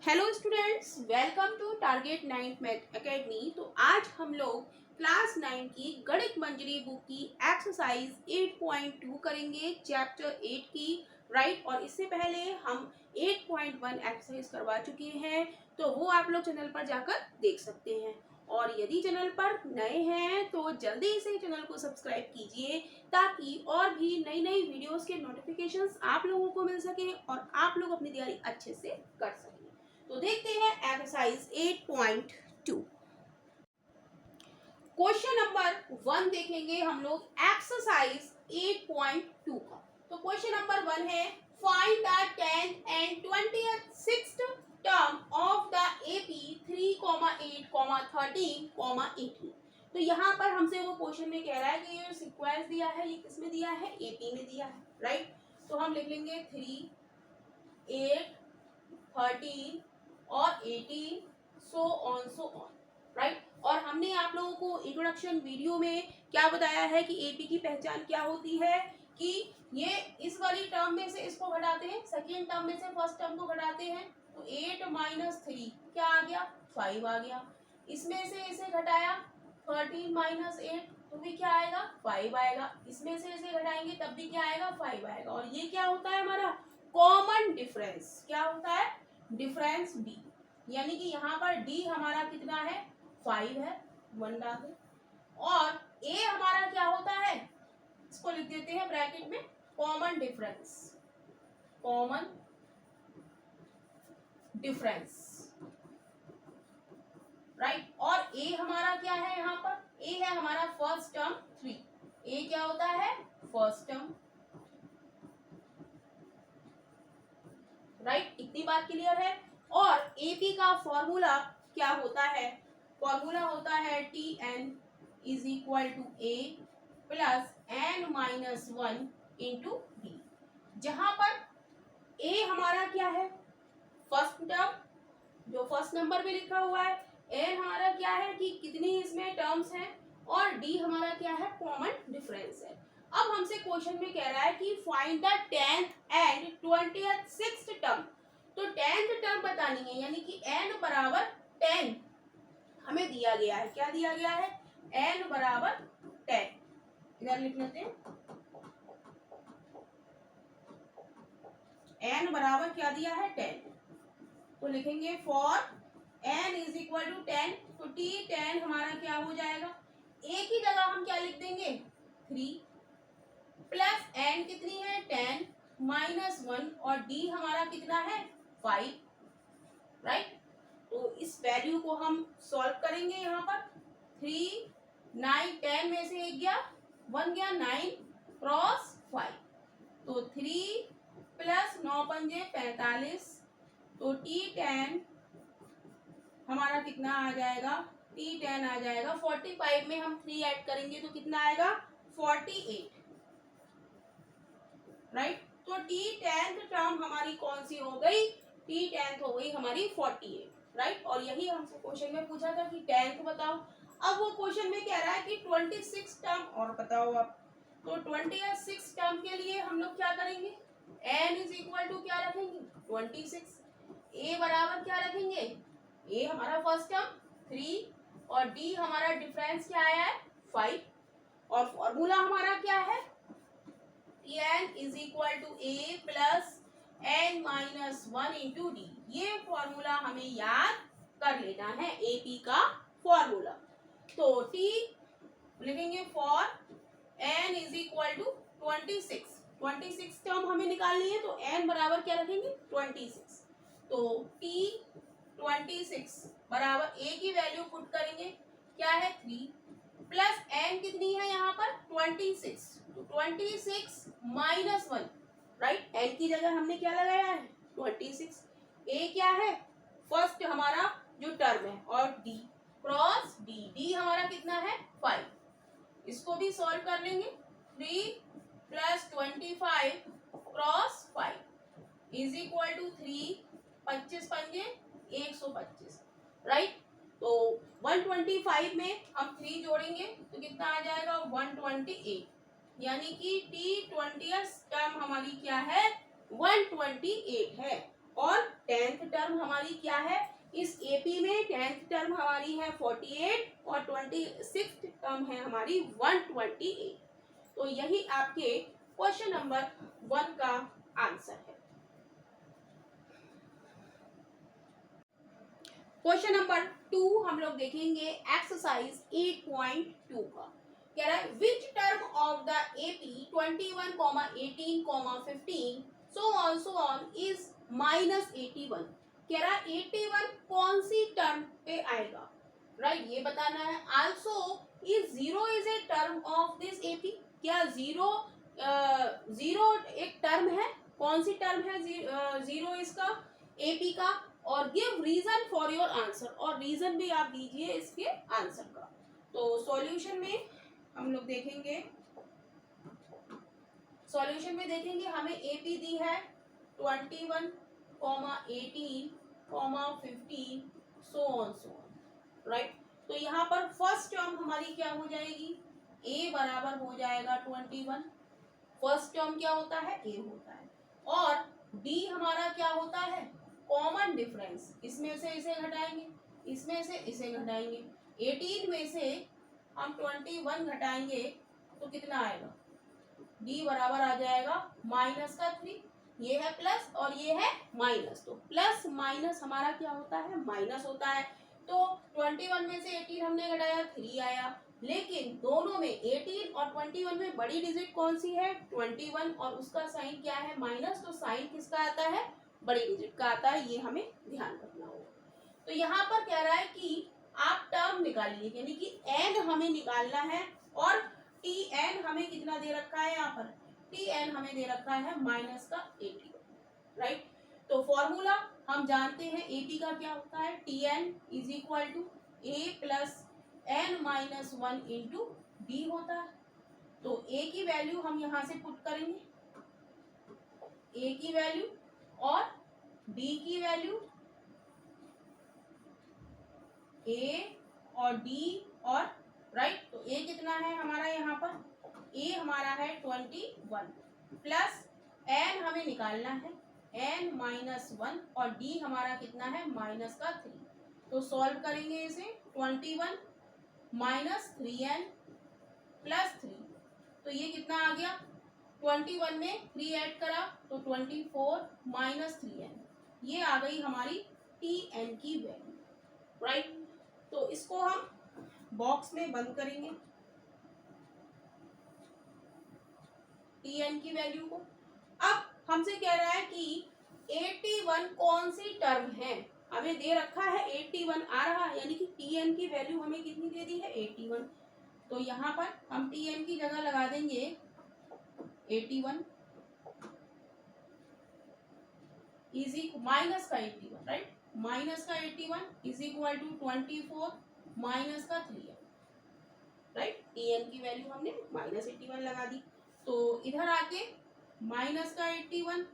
Hello students, welcome to target 9th math academy. तो आज हम लोग क्लास 9 की गणित मंजरी बुक की एक्सरसाइज 8.2 करेंगे, चैप्टर 8 की। राइट, और इससे पहले हम 8.1 एक्सरसाइज करवा चुके हैं, तो वो आप लोग चैनल पर जाकर देख सकते हैं। और यदि चैनल पर नए हैं तो जल्दी से चैनल को सब्सक्राइब कीजिए, ताकि और भी नई नई वीडियोस के नोटिफिकेशंस आप लोगों को मिल सके और आप लोग अपनी तैयारी अच्छे से कर सकें। तो देखते हैं एक्सरसाइज 8.2। क्वेश्चन नंबर 1 देखेंगे हम लोग एक्सरसाइज 8.2 का। तो क्वेश्चन नंबर 1 है, find the 10th and 26th term of the AP 3, 8, 13, 18। तो यहाँ पर हमसे वो क्वेश्चन में कह रहा है कि ये सीक्वेंस दिया है, ये किस में दिया है? एपी में दिया है। राइट, तो हम लिख लेंगे 3, 8, 13 और 18, सो ऑन। राइट, और हमने आप लोगों को इंट्रोडक्शन वीडियो में क्या बताया है कि एपी की पहचान क्या होती है, कि ये इस वाली टर्म में से इसको घटाते हैं, सेकेंड टर्म में से फर्स्ट टर्म को घटाते हैं, तो 8 - 3 क्या आ गया? 5 आ गया। इसमें से इसे घटाया 13 - 8 तो भी क्या आएगा? 5 आएगा। इसमें से इसे घटाएंगे तब भी क्या आएगा? 5 आएगा। और ये क्या होता है हमारा कॉमन डिफरेंस? क्या होता है? डिफरेंस डी, यानी कि यहाँ पर डी हमारा कितना है? 5 है, 1 डाल दे। और ए हमारा क्या होता है? इसको लिख देते हैं ब्रैकेट में, common difference. Common difference, right. और ए हमारा क्या है? यहाँ पर ए है हमारा फर्स्ट टर्म 3। ए क्या होता है? First term. राइट, इतनी बात क्लियर है। और एपी का फॉर्मूला क्या होता है? फॉर्मूला होता है T n is equal to a plus n minus 1 into d, जहां पर ए हमारा क्या है? फर्स्ट टर्म, जो फर्स्ट नंबर पे लिखा हुआ है। एन हमारा क्या है कि कितनी इसमें टर्म्स हैं, और डी हमारा क्या है? कॉमन डिफरेंस है। अब हमसे क्वेश्चन में कह रहा है कि find the 10th and 26th term. तो 10th टर्म बतानी है, यानी कि n बराबर 10 हमें दिया गया है। क्या दिया गया है? n बराबर 10। इधर लिख लेते हैं, n बराबर क्या दिया है? 10। तो लिखेंगे for n is equal to 10, तो t 10 हमारा क्या हो जाएगा? एक ही जगह हम क्या लिख देंगे? 3 प्लस n कितनी है? 10 माइनस 1, और d हमारा कितना है? 5। राइट, तो इस वैल्यू को हम सॉल्व करेंगे। यहाँ पर 3, 9, 10 में से एक गया, 1 गया, 9 क्रॉस 5, तो 3 प्लस 9 पंजे 45, तो T10 हमारा कितना आ जाएगा? T10 आ जाएगा 45 में हम 3 ऐड करेंगे तो कितना आएगा? 48। राइट, तो T10th टर्म हमारी कौन सी हो गई? T10th हो गई हमारी 48। राइट, और यही हमसे क्वेश्चन में पूछा था कि 10th बताओ। अब वो क्वेश्चन में कह रहा है कि 26 टर्म और बताओ आप। तो 26 टर्म के लिए हम लोग क्या करेंगे? n इज इक्वल टू क्या रखेंगे? 26। a बराबर क्या रखेंगे? a हमारा फर्स्ट टर्म 3, और d हमारा डिफरेंस क्या आया है? 5। और फॉर्मूला हमारा क्या है? n is equal to a plus n minus 1 into d. ये फॉर्मूला हमें याद कर लेना है, एपी का फॉर्मूला। तो t लिखेंगे for n is equal to 26 term हमें निकालनी है, तो n बराबर क्या रखेंगे? 26। तो t 26 बराबर a की वैल्यू पुट करेंगे, क्या है? 3 प्लस n कितनी है यहाँ पर? 26, तो 26 माइनस 1। राइट, n की जगह हमने क्या लगाया है? 26। a क्या है? फर्स्ट हमारा जो टर्म है, और d क्रॉस d हमारा कितना है? 5। इसको भी सॉल्व कर लेंगे। 3 plus 25 cross 5 is equal to 3, 25 पंजे 125। राइट, तो 125 में हम 3 जोड़ेंगे तो कितना आ जाएगा? 128, यानी कि T20th टर्म हमारी क्या है? 128 है। और 10th टर्म हमारी क्या है, इस एपी में 10th टर्म हमारी है 48 और 26th टर्म है हमारी 128। तो यही आपके क्वेश्चन नंबर 1 का आंसर है। क्वेश्चन नंबर 2 हम लोग देखेंगे एक्सरसाइज 8.2 का। कह रहा है which term of the AP 21, 18, 15 so on is -81। कह रहा है 81 कौन सी टर्म पे आएगा, राइट ये बताना है। Also is zero is a term of this A, P zero zero एक टर्म है, कौन सी टर्म है जीरो इसका एपी का। और give reason for your answer, और रीजन भी आप दीजिए इसके आंसर का। तो सॉल्यूशन में हम लोग देखेंगे, सॉल्यूशन में देखेंगे हमें एपी दी है 21, 18, 15 सो ऑन, राइट। तो यहाँ पर फर्स्ट टर्म हमारी क्या हो जाएगी, a बराबर हो जाएगा 21। फर्स्ट टर्म क्या होता है, a होता है। और d हमारा क्या होता है, कॉमन डिफरेंस, इसमें से इसे घटाएंगे, इसमें से इसे घटाएंगे। 18 में से हम 21 घटाएंगे तो कितना आएगा, d बराबर आ जाएगा -3। ये है प्लस और ये है माइनस, तो प्लस माइनस हमारा क्या होता है, माइनस होता है। तो 21 में से 18 हमने घटाया 3 आया, लेकिन दोनों में 18 और 21 में बड़ी डिजिट कौन सी है, 21, और उसका साइन क्या है, माइनस। तो साइन किसका आता है, बड़ी डिजिट का आता है, ये हमें ध्यान रखना होगा। तो यहाँ पर कह रहा है कि आप टर्म निकालिए, यानी कि एन हमें निकालना है, और टी एन हमें कितना दे रखा है, यहाँ पर टी एन हमें दे रखा है -80, राइट। तो फॉर्मूला हम जानते हैं एपी का क्या होता है, T n is equal to a plus n-1 into d होता है। तो ए की वैल्यू हम यहाँ से पुट करेंगे, ए की वैल्यू और डी की वैल्यू, ए और डी और राइट। तो ए कितना है हमारा, यहाँ पर ए हमारा है 21 प्लस एन हमें निकालना है n-1 और डी हमारा कितना है -3। तो सॉल्व करेंगे इसे, 21 -3n प्लस 3, तो ये कितना आ गया, 21 में 3 ऐड करा तो 24 -3n, ये आ गई हमारी टी एन की वैल्यू, राइट। तो इसको हम बॉक्स में बंद करेंगे टी एन की वैल्यू को। अब हमसे कह रहा है कि 81 कौन सी टर्म है, हमें दे रखा है 81 आ रहा है, यानी कि टी एन की वैल्यू हमें कितनी दे दी है, 81। तो यहाँ पर हम टी एन की जगह लगा देंगे 81 इज माइनस का 81, राइट, माइनस का 81 इज इक्वल टू 24 माइनस का 3n, राइट। टी एन की वैल्यू हमने -81 लगा दी। तो इधर आके माइनस का 81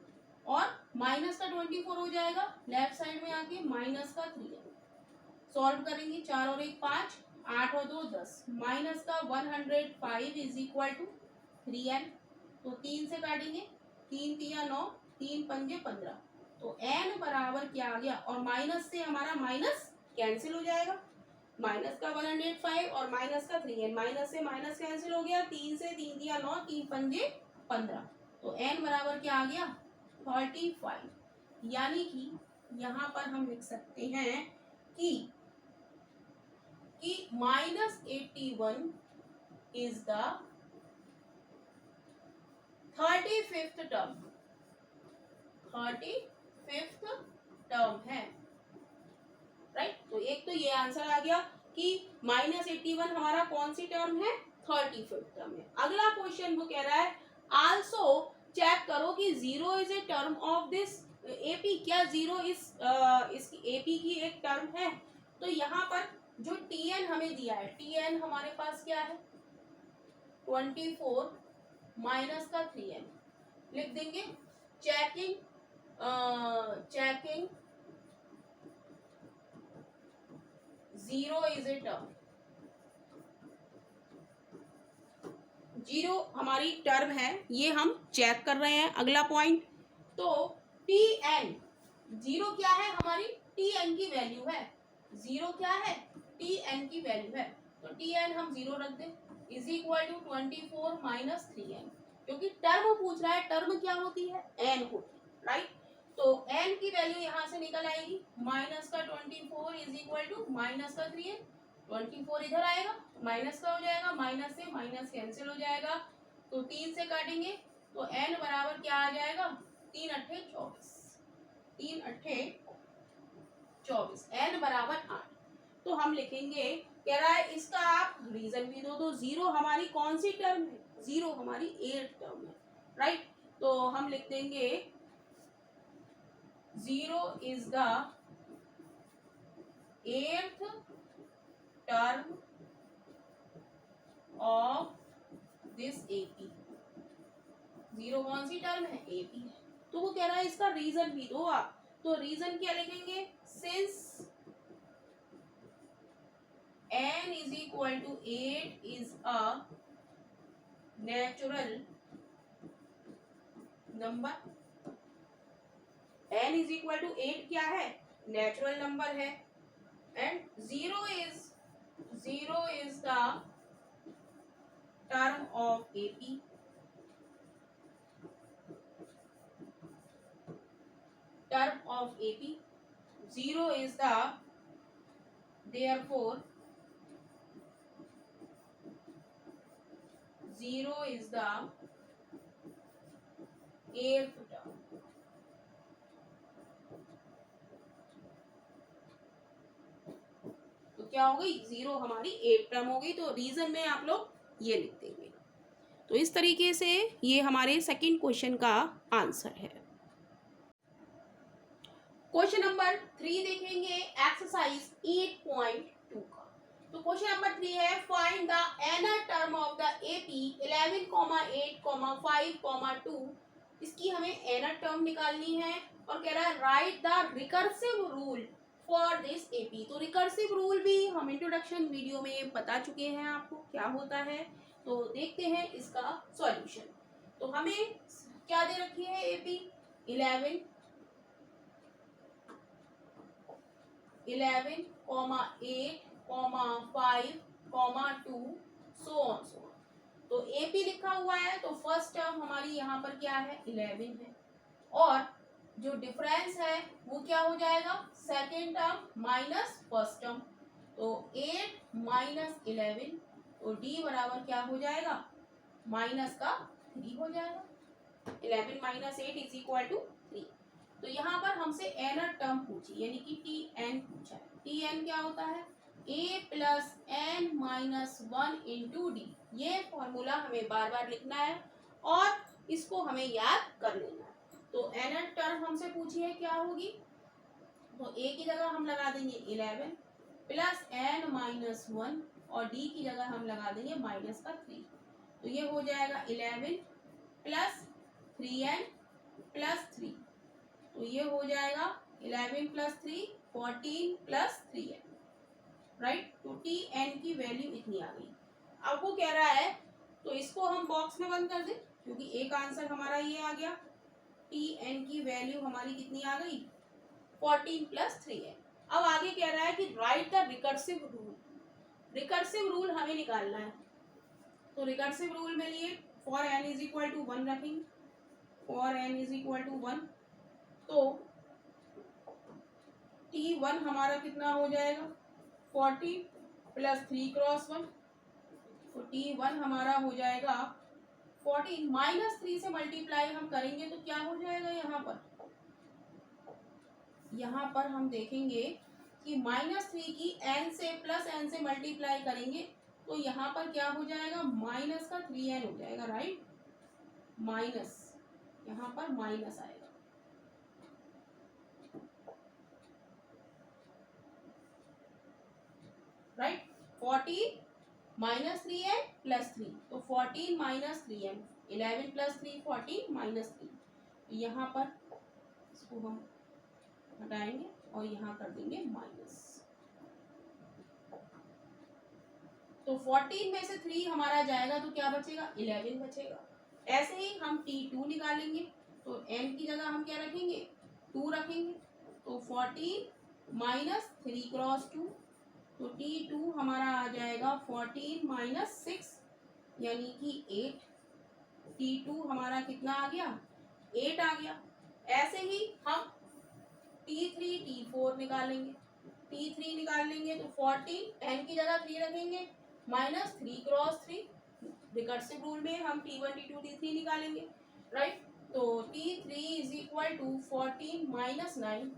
और माइनस का 24 हो जाएगा, लेफ्ट साइड में आके माइनस का 3n। सॉल्व करेंगे, 4 और 1 5, 8 और 2 10, माइनस का 105 इज इक्वल टू 3n। तो 3 से काटेंगे, 3 3 9, 3 5 15, तो n बराबर क्या आ गया, और माइनस से हमारा माइनस कैंसिल हो जाएगा, माइनस का 105 और माइनस का 3n, माइनस से माइनस कैंसिल हो गया, 3 से 3 दिया 9, 3 5 15, तो n बराबर क्या आ गया 35। यानी कि यहाँ पर हम लिख सकते हैं कि -81 is the 35th term, 35th term है, राइट। तो एक तो ये आंसर आ गया कि -81 हमारा कौन सी टर्म है, 35th टर्म है। अगला क्वेश्चन वो कह रहा है आल्सो चेक करो कि zero is a term of this A, P zero इसकी एपी की एक टर्म है। तो यहाँ पर जो टी एन हमें दिया है, टी एन हमारे पास क्या है 24 माइनस का 3n, लिख देंगे checking checking zero is a term, zero हमारी टर्म है, ये हम चेक कर रहे हैं। अगला पॉइंट, तो टी एन जीरो क्या है हमारी टी एन की वैल्यू है, जीरो क्या है टी एन की वैल्यू है, तो टी एन हम जीरो रख दें is equal to 24 minus 3n, क्योंकि टर्म पूछ रहा है, टर्म क्या होती है एन होती है, राइट। तो एन की वैल्यू यहाँ से निकल आएगी माइनस का 24 इज इक्वल टू माइनस का 3n, 24 इधर आएगा माइनस का हो जाएगा, माइनस से माइनस कैंसिल हो जाएगा, तो 3 से काटेंगे तो n बराबर क्या आ जाएगा 3 अट्ठे 24, 3 अट्ठे 24, n बराबर 8। तो हम लिखेंगे, कह रहा है इसका आप रीजन भी दो, तो जीरो हमारी कौन सी टर्म है, जीरो हमारी 8th टर्म है, राइट। तो हम लिख देंगे zero is the 8th term of this AP, zero कौन सी टर्म है एपी है। तो वो कह रहा है इसका रीजन भी दो आप, तो रीजन क्या लिखेंगे, since n is equal to 8 is a natural number, n is equal to 8 क्या है नेचुरल नंबर है, and zero is the term of AP, term of AP, zero is the therefore zero is the 8th term। तो क्या हो गई, zero हमारी 8th term हो गई, तो रीजन में आप लोग ये लिख देंगे। तो इस तरीके से ये हमारे सेकंड क्वेश्चन का आंसर है। क्वेश्चन नंबर 3 देखेंगे एक्सरसाइज 8.2 का। तो क्वेश्चन नंबर 3 है find the nth term of the AP 11, 8, 5, 2। इसकी हमें एनर टर्म निकालनी है और कह रहा है right the recursive rule for this AP. तो रिकर्सिव रूल भी हम इंट्रोडक्शन वीडियो में बता चुके हैं आपको क्या होता है। तो देखते हैं इसका सॉल्यूशन। तो हमें क्या दे रखी है एपी 11, 8, 5, 2 सो ऑन। तो एपी लिखा हुआ है, तो फर्स्ट टर्म हमारी यहाँ पर क्या है 11 है, और जो डिफरेंस है वो क्या हो जाएगा second term minus first term. तो 8 माइनस 11, तो डी बराबर क्या हो जाएगा माइनस का 3 हो जाएगा। 11 माइनस 8 इज इक्वल टू 3। तो यहाँ पर हमसे एनर टर्म पूछी यानी कि टी एन पूछा है। टी एन क्या होता है a plus n minus 1 into d. ये फॉर्मूला हमें बार बार लिखना है और इसको हमें याद कर लेना है। तो एनर टर्म हमसे पूछी है क्या होगी, तो ए की जगह हम लगा देंगे 11 प्लस एन माइनस 1 और डी की जगह हम लगा देंगे माइनस का 3। तो ये हो जाएगा 11 प्लस 3n प्लस 3। तो ये हो जाएगा 11 प्लस 3 14 प्लस 3n, राइट। तो टी एन की वैल्यू इतनी आ गई। अब वो कह रहा है तो इसको हम बॉक्स में बंद कर दें क्योंकि एक आंसर हमारा ये आ गया। टी एन की वैल्यू हमारी कितनी आ गई 14 प्लस 3n। अब आगे कह रहा है कि right the recursive rule. Recursive rule हमें निकालना है। तो रिकर्सिव रूल में लिए for n is equal to 1 रखेंगे, for n is equal to 1। तो T1 हमारा कितना हो जाएगा 40 प्लस 3 क्रॉस 1। तो T1 हमारा हो जाएगा 40 माइनस 3 से मल्टीप्लाई हम करेंगे तो क्या हो जाएगा यहाँ पर हम देखेंगे कि माइनस 3 की n से प्लस n से मल्टीप्लाई करेंगे तो यहाँ पर क्या हो जाएगा माइनस का 3n हो जाएगा, राइट। माइनस यहाँ पर माइनस आएगा, राइट। 40 माइनस 3n प्लस 3, तो 14 माइनस 3n 11 प्लस 3 14 माइनस 3। यहाँ पर इसको हम हटाएंगे और यहाँ कर देंगे माइनस। तो 14 में से 3 हमारा जाएगा तो क्या बचेगा 11 बचेगा। ऐसे ही हम T2 निकालेंगे तो n की जगह हम क्या रखेंगे 2 रखेंगे। तो 14 माइनस 3 क्रॉस 2, तो T2 हमारा आ जाएगा 14 माइनस 6 यानी कि 8। T2 हमारा कितना आ गया, 8 आ गया। ऐसे ही हम T3 T4 निकालेंगे। T3 निकाल लेंगे तो 14 n की जगह 3 रखेंगे माइनस 3 क्रॉस 3, रिकर्सिव रूल में हम T1 T2 T3 निकालेंगे, राइट। तो T3 is equal to 14 minus 9,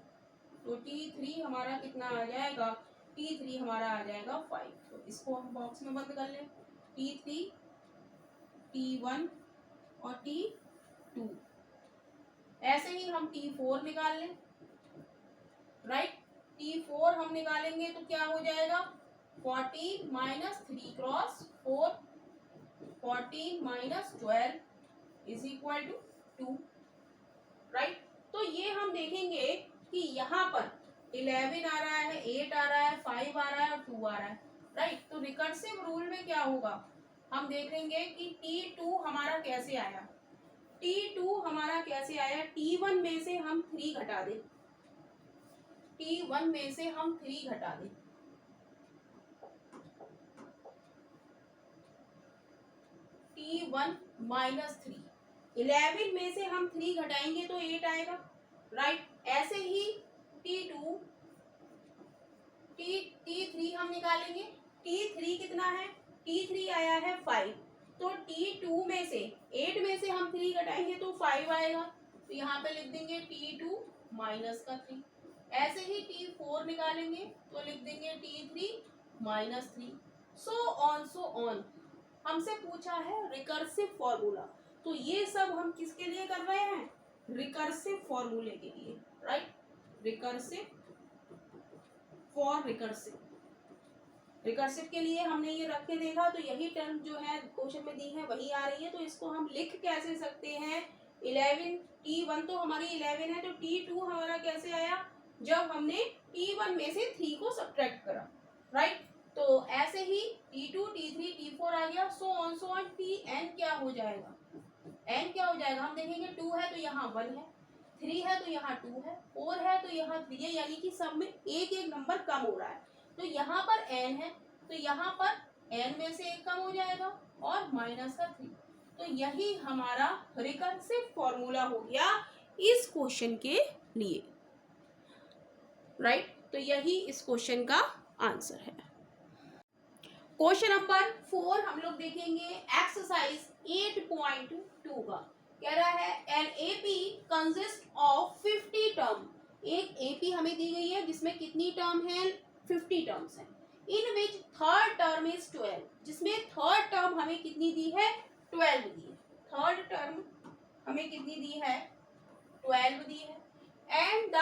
तो T3 हमारा कितना आ जाएगा, T3 हमारा आ जाएगा 5। तो इसको हम बॉक्स में बंद कर लें, T3 T1 और T2। ऐसे ही हम T4 निकाल लें, राइट। T4 हम निकालेंगे तो क्या हो जाएगा, 14 minus 3 cross 4, 14 minus 12 is equal to 2, right. तो ये हम देखेंगे कि यहाँ पर 11 आ रहा है, 8 आ रहा है, 5 आ रहा है और 2 आ रहा है, राइट। तो रिकर्सिव रूल में क्या होगा, हम देखेंगे कि T2 हमारा कैसे आया। T2 हमारा कैसे आया, T1 में से हम 3 घटा दें, T1 में से हम 3 घटा दें, T1 माइनस 3, 11 में से हम 3 घटाएंगे तो 8 आएगा, राइट। ऐसे ही T2 T3 हम निकालेंगे, T3 कितना है, T3 आया है 5, तो T2 में से 8 में से हम 3 घटाएंगे तो 5 आएगा, तो यहाँ पे लिख देंगे T2 माइनस का 3। ऐसे ही T4 निकालेंगे तो लिख देंगे T3 माइनस 3, सो ऑन। हमसे पूछा है रिकर्सिव फॉर्मूला, तो ये सब हम किसके लिए कर रहे हैं, रिकर्सिव फॉर्मूले के लिए, राइट। रिकर्सिव फॉर रिकर्सिव के लिए हमने ये रख के देखा, तो यही टर्म जो है क्वेश्चन में दी है वही आ रही है। तो इसको हम लिख कैसे सकते हैं, 11 T1 तो हमारी 11 है, तो T2 हमारा कैसे आया, जब हमने T1 में से 3 को सब्ट्रैक्ट करा, राइट। तो ऐसे ही T2 T3 T4 आ गया, सो ऑन Tn क्या हो जाएगा, n क्या हो जाएगा, हम देखेंगे 2 है तो यहाँ 1 है, 3 है तो यहाँ 2 है, 4 है तो यहाँ 3 है, यानी कि सब में एक एक नंबर कम हो रहा है। तो यहाँ पर n है तो यहाँ पर n में से एक कम हो जाएगा और माइनस का 3। तो यही हमारा रिकर्सिव फॉर्मूला हो गया इस क्वेश्चन के लिए, राइट। तो यही इस क्वेश्चन का आंसर है। क्वेश्चन नंबर 4 हम लोग देखेंगे एक्सरसाइज 8.2 का। कह रहा है an AP consist of 50 term, एक एपी हमें दी गई है जिसमें कितनी टर्म है, 50 टर्म्स हैं, इन विच थर्ड टर्म इज 12, जिसमें थर्ड टर्म हमें कितनी दी है, 12 दी है। थर्ड टर्म हमें कितनी दी है, 12 दी है, and the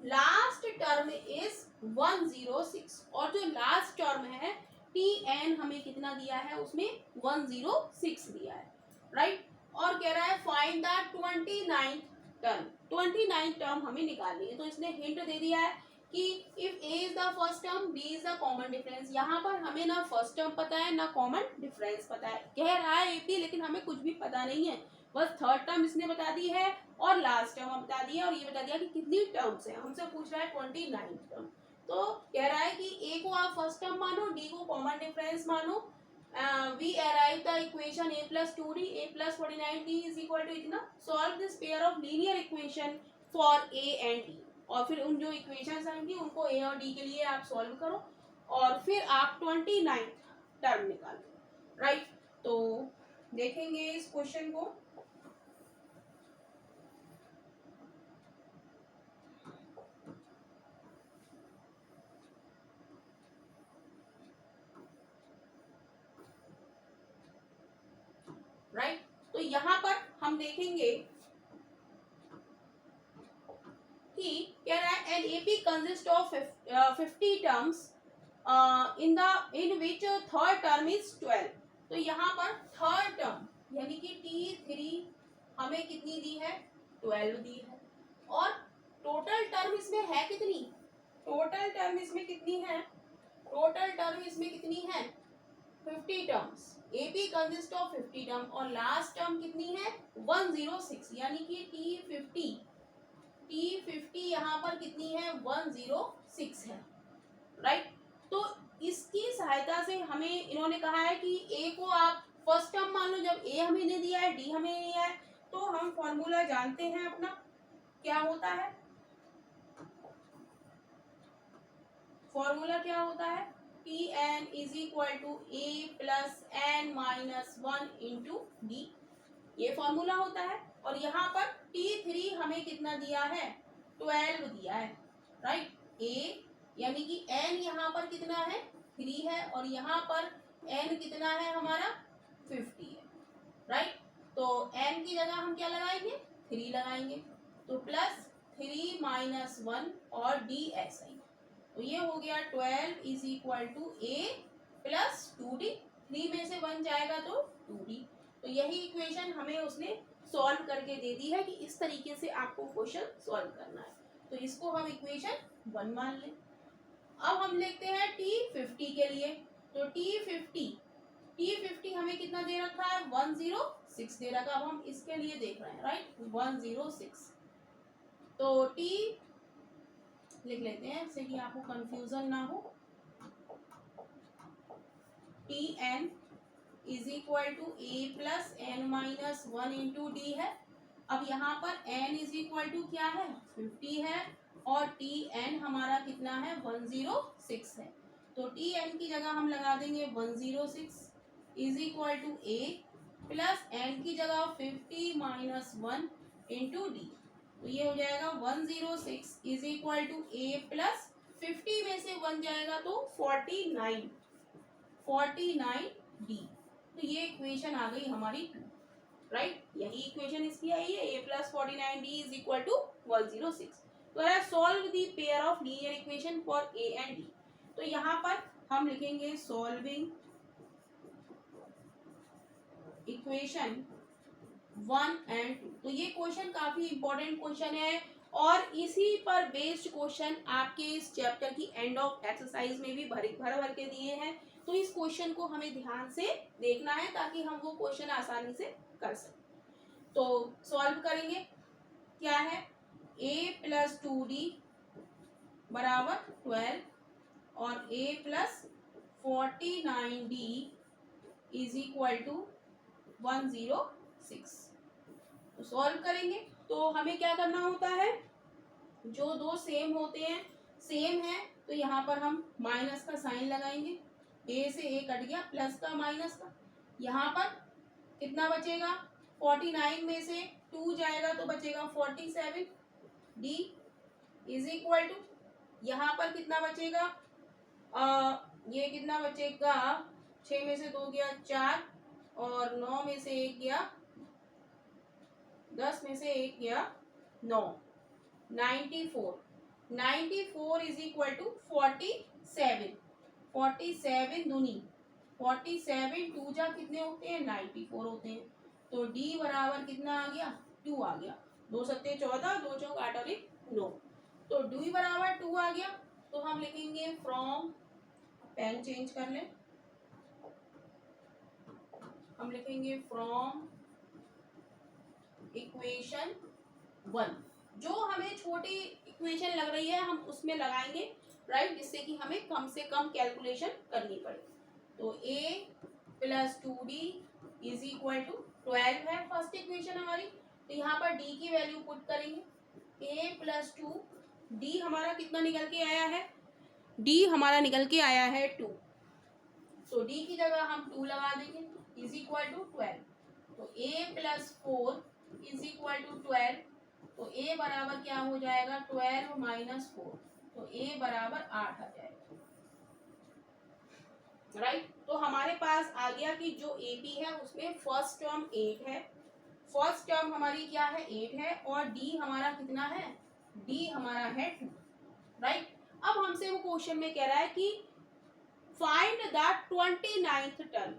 last term is 106, और जो लास्ट टर्म है Tn हमें कितना दिया है, उसमें 106 दिया है, राइट। और कह रहा है find the 29th term, 29th term हमें निकालनी है। तो इसने हिंट दे दिया है कि if A is the first term, B is the common difference. यहाँ पर हमें ना फर्स्ट टर्म पता है ना कॉमन डिफरेंस पता है, कह रहा है AP लेकिन हमें कुछ भी पता नहीं है, बस थर्ड टर्म इसने बता दी है और लास्ट टर्म बता दी है, और ये बता दिया कि कितनी टर्म्स है, हमसे पूछ रहा है 29th टर्म। तो कह रहा है कि ए को आप फर्स्ट टर्म मानो, डी को कॉमन डिफरेंस मानो, we arrive the equation a plus 2d a plus 49d is equal to इतना, solve this pair of linear equation for a and d, और फिर उन जो इक्वेशंस आएंगी उनको a और d के लिए आप सॉल्व करो और फिर आप 29th टर्म निकालो, राइट। तो देखेंगे इस क्वेश्चन को, राइट। तो यहाँ पर हम देखेंगे कि कह रहा है an AP consist of 50 terms in which third term is 12। तो यहाँ पर थर्ड टर्म यानी कि T3 हमें कितनी दी है, 12 दी है, और टोटल टर्म इसमें है कितनी, टोटल टर्म इसमें कितनी है, टोटल टर्म इसमें कितनी है, 50 terms. AP consist of 50 term और लास्ट टर्म कितनी है, 106, यानी कि T50 यहाँ पर कितनी है 106 है, राइट। तो इसकी सहायता से हमें इन्होंने कहा है कि ए को आप फर्स्ट टर्म मान लो, जब ए हमें नहीं दिया है डी हमें नहीं दिया है, तो हम फॉर्मूला जानते हैं अपना क्या होता है, फॉर्मूला क्या होता है T n is equal to a plus n minus 1 into d, ये फॉर्मूला होता है। और यहाँ पर T3 हमें कितना दिया है 12 दिया है, राइट। ए यानी कि n यहाँ पर कितना है 3 है और यहाँ पर n कितना है हमारा 50 है, राइट। तो n की जगह हम क्या लगाएंगे 3 लगाएंगे, तो प्लस 3 माइनस 1 और डी ऐसा ही, तो ये हो गया 12 is equal to a plus 2d, 3 में से 1 जाएगा तो 2d। तो यही इक्वेशन हमें उसने सॉल्व करके दे दी है कि इस तरीके से आपको क्वेश्चन सॉल्व करना है, तो इसको हम इक्वेशन 1 मान लें। अब हम लिखते हैं T50 के लिए, तो T50 हमें कितना दे रखा है 106 दे रखा, अब हम इसके लिए देख रहे हैं, राइट 106। तो T लिख लेते हैं इससे कि आपको कंफ्यूजन ना हो, Tn is equal to a plus n minus 1 into d है। अब यहाँ पर n इज इक्वल टू क्या है 50 है और Tn हमारा कितना है 106 है, तो Tn की जगह हम लगा देंगे 106 is equal to a plus n की जगह 50 माइनस 1 इंटू डी, तो ये हो जाएगा 106 is equal to a plus 50 में से 1 जाएगा तो 49 डी, तो ये इक्वेशन आ गई हमारी 2, राइट। यही इक्वेशन इसकी आई है, a plus 49 d is equal to 106। तो solve the pair of linear equation for a and d, तो यहाँ पर हम लिखेंगे सॉल्विंग इक्वेशन 1 एंड 2। तो ये क्वेश्चन काफी इंपॉर्टेंट क्वेश्चन है और इसी पर बेस्ड क्वेश्चन आपके इस चैप्टर की एंड ऑफ एक्सरसाइज में भी भर भर के दिए हैं, तो इस क्वेश्चन को हमें ध्यान से देखना है ताकि हम वो क्वेश्चन आसानी से कर सकें। तो सॉल्व करेंगे, क्या है a प्लस 2d बराबर 12 और a plus 49d is equal to 106। तो सॉल्व करेंगे तो हमें क्या करना होता है, जो दो सेम होते हैं सेम है तो यहाँ पर हम माइनस का साइन लगाएंगे, a से a कट गया प्लस का माइनस का, यहाँ पर कितना बचेगा 49 में से 2 जाएगा तो बचेगा 47, d इज इक्वल टू यहाँ पर कितना बचेगा ये कितना बचेगा 6 में से 2 गया 4 और 9 में से 1 गया 10 में से 1 गया 9, 94 इज इक्वल टू 47 दूनी 47 2 जा कितने होते हैं 94 होते हैं, तो d बराबर कितना आ गया 2 आ गया, 2 सत्ते 14 2 चौक 8 और 1 9, तो d बराबर 2 आ गया। तो हम लिखेंगे फ्रॉम, पेन चेंज कर लें, हम लिखेंगे फ्रॉम इक्वेशन 1, जो हमें छोटी इक्वेशन लग रही है हम उसमें लगाएंगे, राइट, जिससे कि हमें कम से कम कैलकुलेशन करनी पड़े। तो a plus 2d is equal to 12 है फर्स्ट इक्वेशन हमारी, तो यहाँ पर d की वैल्यू पुट करेंगे, a प्लस 2d हमारा कितना निकल के आया है, d हमारा निकल के आया है 2, तो d की जगह हम 2 लगा देंगे इज इक्वल टू 12, तो a plus 4 is equal to 12, तो a बराबर क्या हो जाएगा 12 माइनस 4, तो a बराबर 8 आ जाएगा, राइट। तो हमारे पास आ गया कि जो AP है उसमें फर्स्ट टर्म 8 है, फर्स्ट टर्म हमारी क्या है 8 है और D हमारा कितना है, D हमारा है 2, राइट। अब हमसे वो क्वेश्चन में कह रहा है कि find the 29th term,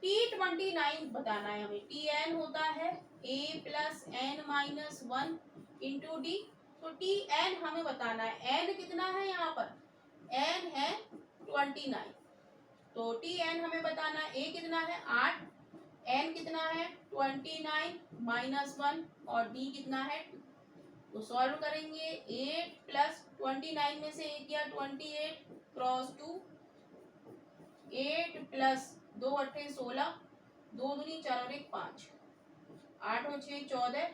T29 बताना है हमें, Tn होता है a plus n minus 1 into d, तो Tn हमें बताना है, n कितना है यहाँ पर n है 29, तो Tn हमें बताना है, a कितना है 8, n कितना है 29 माइनस 1 और d कितना है 2, तो सॉल्व करेंगे 8 प्लस 29 में से 1 गया 28 क्रॉस 2, 8 प्लस 2 अट्ठे 16, 2 दूनी 4 और 1 5, 8 और 6 14,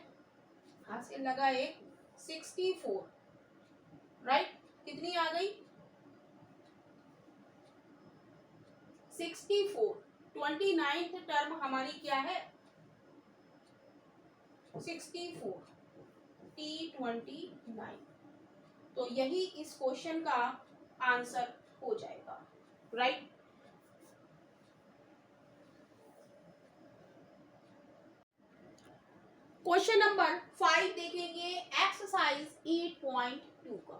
हाथ से लगा 1 64, राइट। कितनी आ गई 64। 29th टर्म हमारी क्या है 64 T29। तो यही इस क्वेश्चन का आंसर हो जाएगा, राइट। क्वेश्चन नंबर 5 देखेंगे एक्सरसाइज 8.2 का।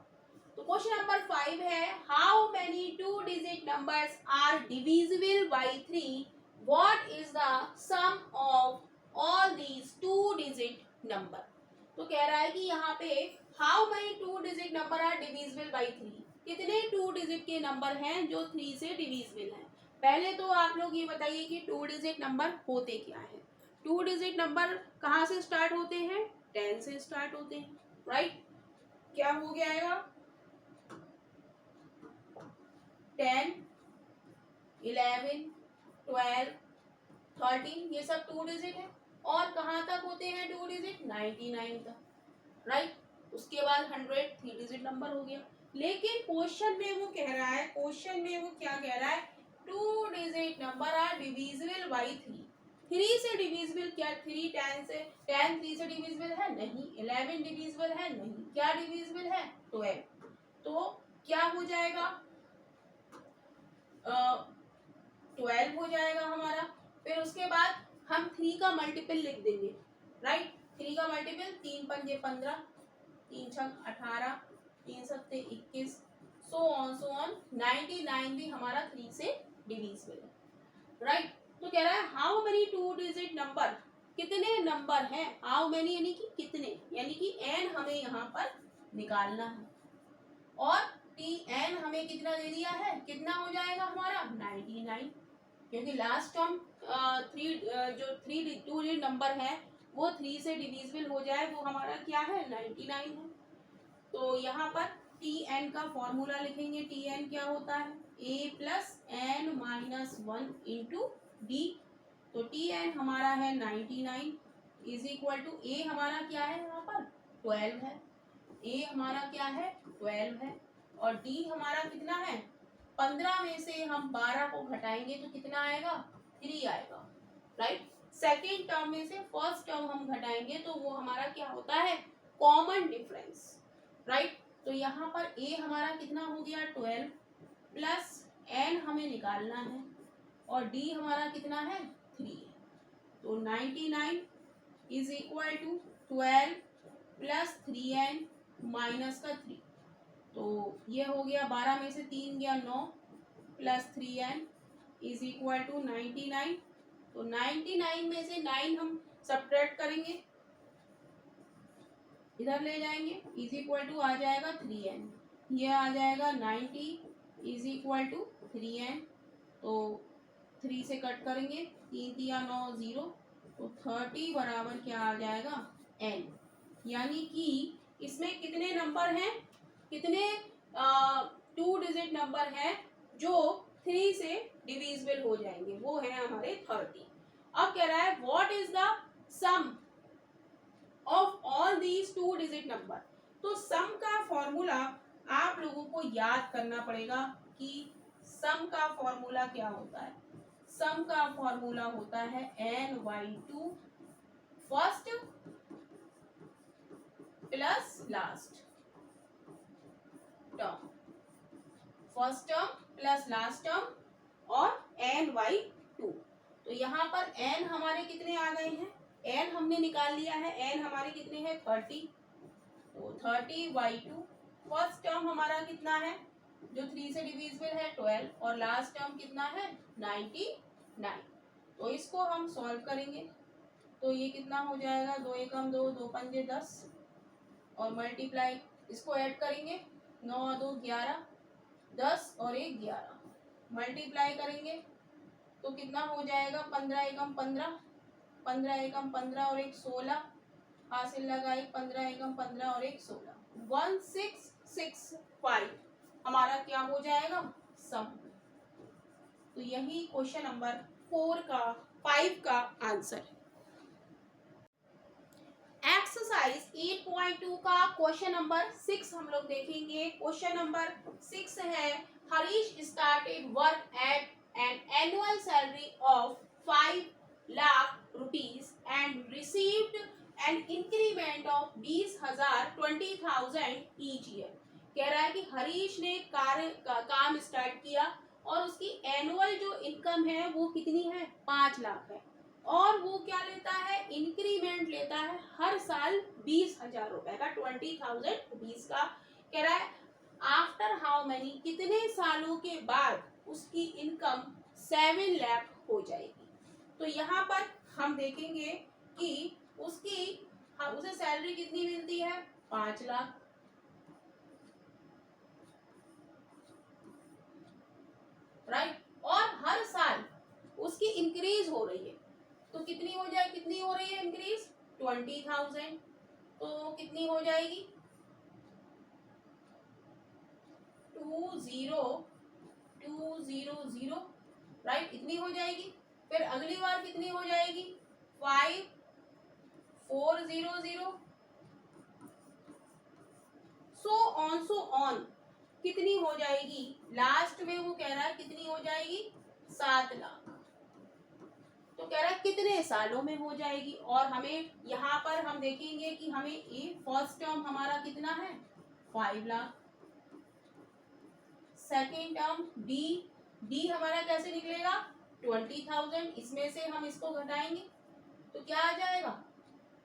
तो क्वेश्चन नंबर 5 है how many 2 digit numbers are divisible by 3, what is the sum of all these 2 digit number. तो कह रहा है कि यहाँ पे how many 2 digit number are divisible by 3, कितने 2 डिजिट के नंबर हैं जो 3 से डिविजिबल हैं। पहले तो आप लोग ये बताइए कि 2 डिजिट नंबर होते क्या है। 2 डिजिट नंबर कहाँ से स्टार्ट होते हैं 10 से स्टार्ट होते हैं, राइट। क्या हो गया 10 11 12 13 ये सब 2 डिजिट है। और कहाँ तक होते हैं 2 डिजिट 99 तक, राइट। उसके बाद 100 3 डिजिट नंबर हो गया। लेकिन क्वेश्चन में वो कह रहा है, क्वेश्चन में वो क्या कह रहा है 2 digit number are divisible by 3। 3 से डिविजिबल क्या 3 10 से 10 3 से डिविजिबल है नहीं, 11 डिविजिबल है नहीं, क्या डिविजिबल है 12। तो क्या हो जाएगा 12 हो जाएगा हमारा। फिर उसके बाद हम 3 का मल्टीपल लिख देंगे, राइट। 3 का मल्टीपल 3 पंजे 15, 3 छक 18, 3 सत्ते 21, सो ऑन 99 भी हमारा 3 से डिविजिबल है, राइट। तो कह रहा है हाउ मेनी 2 डिजिट नंबर, कितने नंबर हैं, हाउ मेनी यानी कि कितने, यानी कि n हमें यहाँ पर निकालना है। और tn हमें कितना दे दिया है, कितना हो जाएगा हमारा 99, क्योंकि लास्ट टर्म 2 डिजिट नंबर है वो 3 से डिविजिबल हो जाए वो हमारा क्या है 99 है। तो यहाँ पर tn का फॉर्मूला लिखेंगे। tn क्या होता है a plus n minus 1 into d. तो tn हमारा है 99 इज इक्वल टू a हमारा क्या है यहाँ पर 12 है, a हमारा क्या है 12 है, और d हमारा कितना है 15 में से हम 12 को घटाएंगे तो कितना आएगा 3 आएगा, राइट। सेकेंड टर्म में से फर्स्ट टर्म हम घटाएंगे तो वो हमारा क्या होता है कॉमन डिफरेंस, राइट। तो यहाँ पर a हमारा कितना हो गया 12 प्लस n हमें निकालना है और d हमारा कितना है 3 है। तो 99 is equal to 12 plus 3n minus का 3। तो ये हो गया 12 में से 3 गया 9 plus 3n is equal to 99। तो 99 में से 9 हम सब्ट्रैक्ट करेंगे, इधर ले जाएंगे, इज इक्वल टू आ जाएगा 3n, ये आ जाएगा 90 इज इक्वल टू 3n। तो 3 से कट करेंगे 3 3 9 0, तो 30 बराबर क्या आ जाएगा n। यानी कि इसमें कितने नंबर हैं, कितने 2 डिजिट नंबर हैं जो 3 से डिविजिबल हो जाएंगे, वो है हमारे 30। अब कह रहा है what is the sum of all these 2 digit number. तो सम का फॉर्मूला आप लोगों को याद करना पड़ेगा कि सम का फॉर्मूला क्या होता है। सम का फॉर्मूला होता है n/2 first plus last term, first term plus last term और n/2। तो यहाँ पर n हमारे कितने आ गए हैं, n हमने निकाल लिया है, n हमारे कितने हैं 30। तो 30/2 फर्स्ट टर्म हमारा कितना है जो 3 से डिविजिबल है 12 और लास्ट टर्म कितना है 99। तो इसको हम सॉल्व करेंगे तो ये कितना हो जाएगा 2 एकम 2 2 पंजे 10 और मल्टीप्लाई इसको ऐड करेंगे 9 2 11 10 और 1 11 मल्टीप्लाई करेंगे तो कितना हो जाएगा 15 एकम 15 15 एकम 15 और 1 16 हासिल लगाई, 15 एकम 15 और 1 16, 1665 हमारा क्या हो जाएगा, सम। तो यही क्वेश्चन नंबर 5 का आंसर है। एक्सरसाइज 8.2 का क्वेश्चन नंबर 6 हम लोग देखेंगे। क्वेश्चन नंबर 6 है, Harish started work at an annual salary of 5 lakh rupees and received an increment of 20,000 20,000 each year. कह रहा है कि हरीश ने काम स्टार्ट किया और उसकी एनुअल जो इनकम है वो कितनी है, 5 लाख है, और वो क्या लेता है, इंक्रीमेंट लेता है हर साल 20,000 रुपए का, 20,000 रुपीज का। कह रहा है आफ्टर हाउ मेनी, कितने सालों के बाद उसकी इनकम 7 लाख हो जाएगी। तो यहाँ पर हम देखेंगे कि उसे सैलरी कितनी मिलती है, 5 लाख, राइट, और हर साल उसकी इंक्रीज हो रही है। तो कितनी हो रही है इंक्रीज, 20,000, तो कितनी हो जाएगी, 2,0,2,0,0, राइट, इतनी हो जाएगी। फिर अगली बार कितनी हो जाएगी, 5,4,0,0, सो ऑन कितनी हो जाएगी, लास्ट में वो कह रहा है कितनी हो जाएगी, 7 लाख। तो कह रहा है कितने सालों में हो जाएगी, और हमें यहाँ पर हम देखेंगे कि हमें फर्स्ट टर्म हमारा कितना है, 5 लाख, सेकेंड टर्म डी हमारा कैसे निकलेगा, 20,000, इसमें से हम इसको घटाएंगे तो क्या आ जाएगा,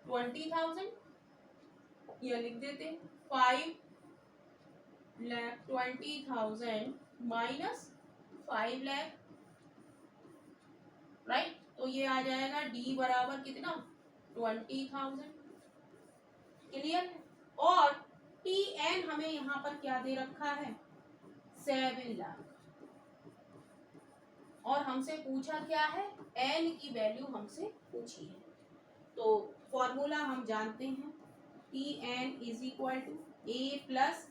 20,000, ये लिख देते हैं, 5,20,000 माइनस 5 लाख, राइट। तो ये आ जाएगा डी बराबर कितना, 20,000, क्लियर है। और टी एन हमें यहाँ पर क्या दे रखा है, 7 लाख, और हमसे पूछा क्या है, एन की वैल्यू हमसे पूछी है। तो फॉर्मूला हम जानते हैं, t n is equal to a plus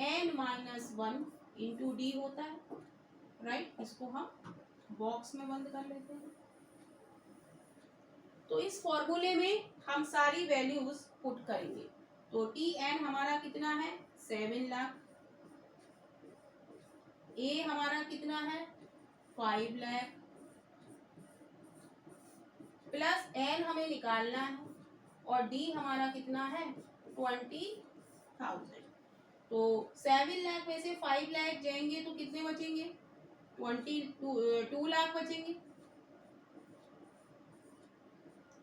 n minus 1 into d होता है, राइट। इसको हम बॉक्स में बंद कर लेते हैं। तो इस फॉर्मूले में हम सारी वैल्यूज पुट करेंगे। तो टी एन हमारा कितना है, 7 लाख, ए हमारा कितना है, 5 लाख, प्लस एन हमें निकालना है, और डी हमारा कितना है, 20,000। तो 7 लाख में से 5 लाख जाएंगे तो कितने बचेंगे, 2 लाख बचेंगे,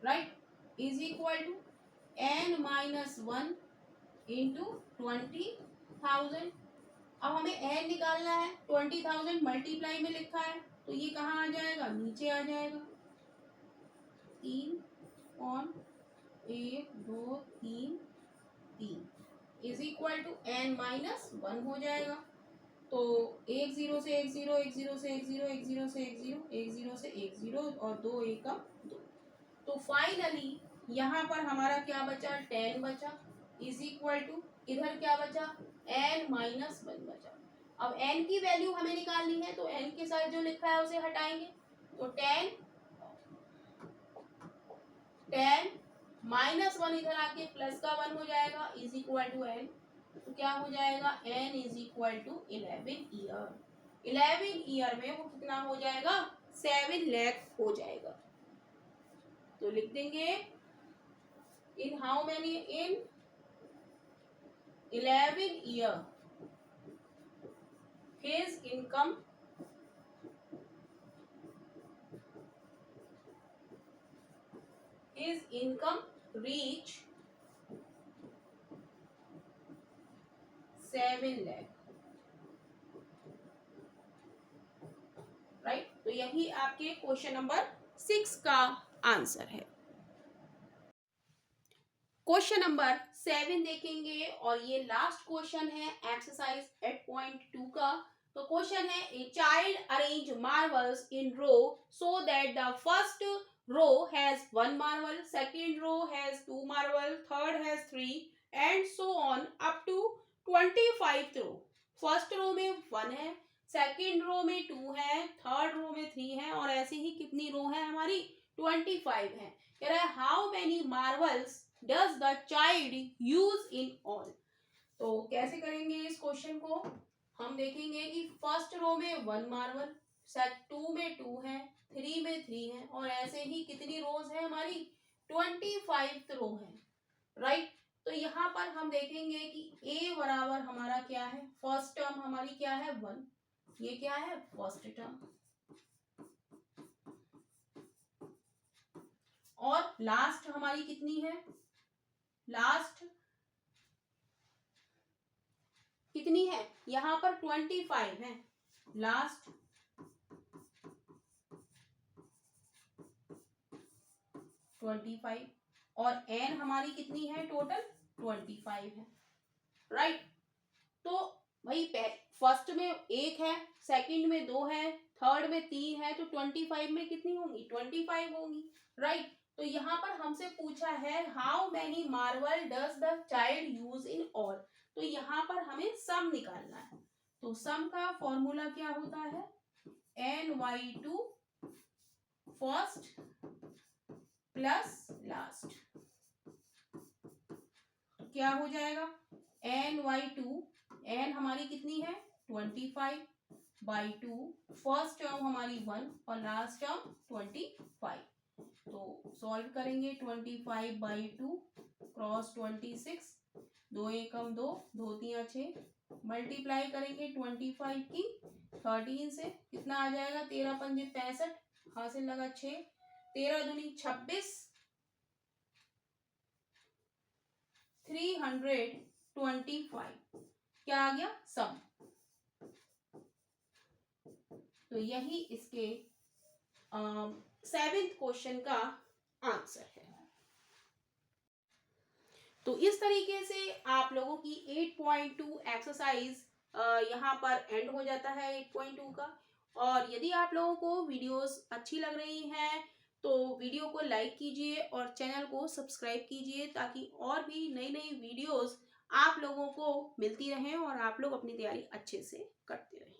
right, is equal to n minus 1 into 20,000। अब हमें एन निकालना है, 20,000 मल्टीप्लाई में लिखा है, तो ये कहाँ आ जाएगा, नीचे आ जाएगा, 3 और 1 2 3 is equal to n minus 1 हो जाएगा। तो 1 0 से 1 0, 1 0 से 1 0, 1 0 से 1 0, 1 0 से 1 0, और 2 1 2। तो फाइनली यहाँ पर हमारा क्या बचा, 10 बचा, इज इक्वल टू इधर क्या बचा, एन माइनस 1 बचा। अब एन की वैल्यू हमें निकालनी है, तो एन के साथ जो लिखा है उसे हटाएंगे, तो 10 माइनस 1 इधर आके प्लस का 1 हो जाएगा, इज इक्वल टू एन। तो क्या हो जाएगा, n is equal to 11 year. 11 year में वो कितना हो जाएगा, 7 लाख हो जाएगा। तो लिख देंगे in how many, in 11 year his income reach 7 lakh, right. तो यही आपके क्वेश्चन नंबर 6 का आंसर है। क्वेश्चन नंबर 7 देखेंगे, और ये लास्ट क्वेश्चन है एक्सरसाइज 8.2 का। तो क्वेश्चन है, a child arrange marbles in row so that the first row has 1 marble, second row has 2 marble, third has 3 and so on up to 25th row. First row में 1 है, second row में 2 है, third row में 3 है और ऐसे ही कितनी रो है हमारी 25 है. कह रहा है how many marbles does the child use in all. तो कैसे करेंगे इस क्वेश्चन को. हम देखेंगे कि फर्स्ट रो में 1 मार्बल, टू में 2 है, 3 में 3 है और ऐसे ही कितनी रोज है हमारी 25 रो है. राइट. तो यहाँ पर हम देखेंगे कि ए बराबर हमारा क्या है, फर्स्ट टर्म हमारी क्या है 1, ये क्या है फर्स्ट टर्म और लास्ट हमारी कितनी है, लास्ट कितनी है यहाँ पर 25 है, लास्ट 25 और एन हमारी कितनी है टोटल 25 है. राइट. तो भाई फर्स्ट में 1 है, सेकंड में 2 है, थर्ड में 3 है, तो 25 में कितनी होंगी 25 होंगी. राइट. तो यहाँ पर हमसे पूछा है how many marble does the child use in all. तो यहाँ पर हमें सम निकालना है. तो सम का फॉर्मूला क्या होता है, NY2 फर्स्ट प्लस लास्ट. क्या हो जाएगा NY2, एन हमारी कितनी है 25 बाई 2, फर्स्ट टर्म हमारी 1 और लास्ट टर्म 25. तो सॉल्व करेंगे 25 बाई 2 क्रॉस 26, 2 एकम 2, 2 3 6, मल्टीप्लाई करेंगे 25 की 13 से, कितना आ जाएगा 13 पंजे 65, हासिल लगा 6, 13 दूनी 26, 325. क्या आ गया सम. तो यही इसके 7th क्वेश्चन का आंसर है. तो इस तरीके से आप लोगों की 8.2 एक्सरसाइज यहाँ पर एंड हो जाता है 8.2 का. और यदि आप लोगों को वीडियोस अच्छी लग रही हैं तो वीडियो को लाइक कीजिए और चैनल को सब्सक्राइब कीजिए ताकि और भी नई नई वीडियोस आप लोगों को मिलती रहें और आप लोग अपनी तैयारी अच्छे से करते रहें.